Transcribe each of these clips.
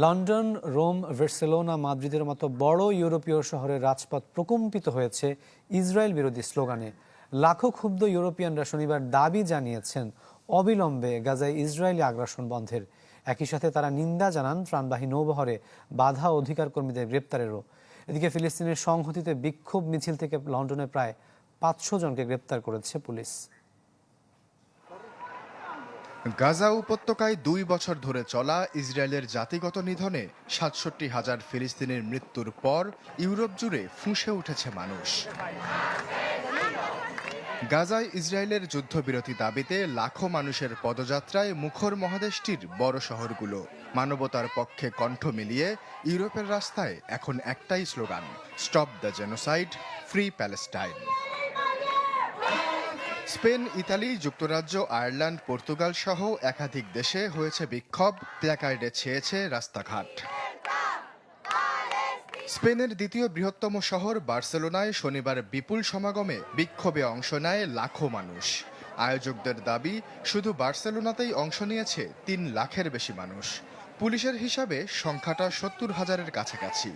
London, Rome, Barcelona, মাদ্রিদের মতো বড় ইউরোপীয় শহরের রাজপথ প্রকম্পিত হয়েছে ইসরায়েল বিরোধী স্লোগানে। লাখো ক্ষুব্ধ ইউরোপিয়ানরা শনিবার দাবি জানিয়েছেন অবিলম্বে গাজায় ইসরায়েলি আগ্রাসন বন্ধের। একই সাথে তারা নিন্দা জানান ত্রাণবাহী নৌবহরে বাধা অধিকার কর্মীদের গ্রেপ্তারেরও। এদিকে ফিলিস্তিনের সংহতিতে বিক্ষোভ মিছিল থেকে লন্ডনে প্রায় 500 জনকে গ্রেপ্তার করেছে পুলিশ। গাজা উপত্যকায় 2 বছর ধরে চলা ইসরায়েলের জাতিগত নিধনে ৬৭,০০০ ফিলিস্তিনির মৃত্যুর পর ইউরোপ জুড়ে ফুঁসে উঠেছে মানুষ। গাজায় ইসরায়েলের যুদ্ধবিরতি দাবিতে লাখো মানুষের পদযাত্রায় মুখর মহাদেশটির বড় শহরগুলো। মানবতার পক্ষে কণ্ঠ মিলিয়ে ইউরোপের রাস্তায় এখন একটাই slogan, stop the genocide, free Palestine. Spain, Italy, যুক্তরাজ্য, আয়ারল্যান্ড, পর্তুগাল সহ একাধিক দেশে হয়েছে বিক্ষোভ, প্ল্যাকার্ডে ছেয়েছে রাস্তাঘাট। স্পেনের দ্বিতীয় বৃহত্তম শহর বার্সেলোনায় শনিবার বিপুল সমাগমে বিক্ষোভে অংশ নেয় লাখো মানুষ। আয়োজকদের দাবি, শুধু বার্সেলোনাতেই অংশ নিয়েছে 3 লাখের বেশি মানুষ। পুলিশের হিসাবে সংখ্যাটা 70,000-এর কাছাকাছি।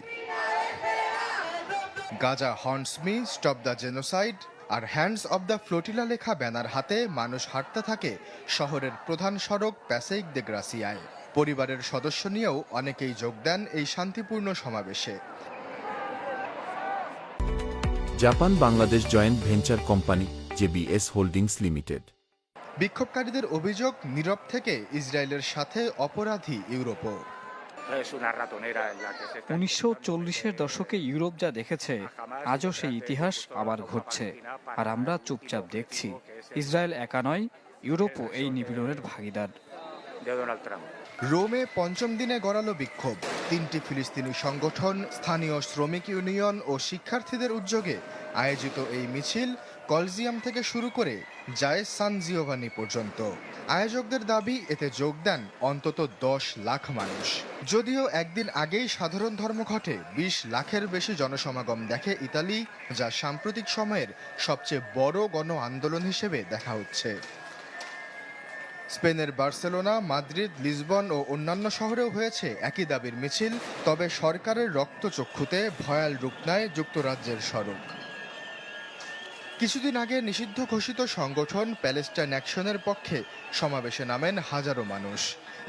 Gaza haunts me, stop the genocide আর হ্যান্ডস অব দ্য ফ্লোটিলা লেখা ব্যানার হাতে মানুষ হাঁটতে থাকে শহরের প্রধান সড়ক প্যাসেইক দে গ্রাসিয়ায়। পরিবারের সদস্য নিয়েও অনেকেই যোগ দেন এই শান্তিপূর্ণ সমাবেশে। Japan Bangladesh joint venture company JBS holdings limited. বিক্ষোভকারীদের অভিযোগ, নীরব থেকে ইসরায়েলের সাথে অপরাধী ইউরোপও। 1940-এর দশকে ইউরোপ যা দেখেছে, আজও সেই ইতিহাস আবার ঘটছে, আর আমরা চুপচাপ দেখছি। ইসরায়েল একা নয়, ইউরোপও এই নিপীড়নের ভাগিদার। রোমে 5ম দিনে গড়ালো বিক্ষোভ। 3টি ফিলিস্তিনি সংগঠন, স্থানীয় শ্রমিক ইউনিয়ন ও শিক্ষার্থীদের উদ্যোগে আয়োজিত এই মিছিল কলজিয়াম থেকে শুরু করে যায় সান জিওভানি পর্যন্ত। আয়োজকদের দাবি, এতে যোগ দেন অন্তত 10 লাখ মানুষ। যদিও একদিন আগেই সাধারণ ধর্মঘটে 20 লাখের বেশি জনসমাগম দেখে ইতালি, যা সাম্প্রতিক সময়ের সবচেয়ে বড় গণ আন্দোলন হিসেবে দেখা হচ্ছে। স্পেনের বার্সেলোনা, মাদ্রিদ, লিসবন ও অন্যান্য শহরেও হয়েছে একই দাবির মিছিল। তবে সরকারের রক্তচক্ষুতে ভয়াল রূপ নেয় যুক্তরাজ্যের সড়ক। কিছুদিন আগে নিষিদ্ধ ঘোষিত সংগঠন প্যালেস্টাইন অ্যাকশনের পক্ষে সমাবেশে নামেন হাজারো মানুষ।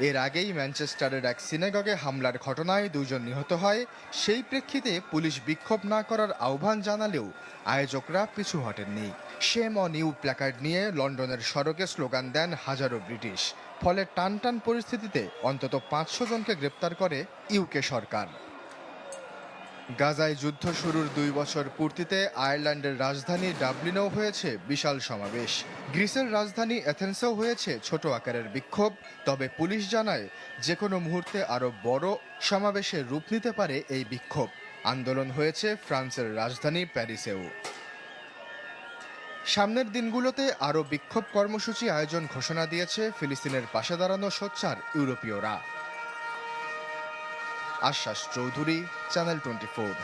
এর আগেই ম্যানচেস্টারের এক সিনেগগে হামলার ঘটনায় 2 জন নিহত হয়। সেই প্রেক্ষিতে পুলিশ বিক্ষোভ না করার আহ্বান জানালেও আয়োজকরা পিছু হটেননি। শেম অন ইউ প্ল্যাকার্ড নিয়ে লন্ডনের সড়কে স্লোগান দেন হাজারো ব্রিটিশ। ফলে টানটান পরিস্থিতিতে অন্তত 500 জনকে গ্রেপ্তার করে ইউকে সরকার। গাজায় যুদ্ধ শুরুর 2 বছর পূর্তিতে আয়ারল্যান্ডের রাজধানী ডাবলিনেও হয়েছে বিশাল সমাবেশ। গ্রিসের রাজধানী এথেন্সেও হয়েছে ছোট আকারের বিক্ষোভ। তবে পুলিশ জানায়, যে কোনো মুহূর্তে আরও বড় সমাবেশে রূপ নিতে পারে এই বিক্ষোভ। আন্দোলন হয়েছে ফ্রান্সের রাজধানী প্যারিসেও। সামনের দিনগুলোতে আরও বিক্ষোভ কর্মসূচি আয়োজন ঘোষণা দিয়েছে ফিলিস্তিনের পাশে দাঁড়ানো সোচ্চার ইউরোপীয়রা। আশ্বাস চৌধুরী, চ্যানেল 24।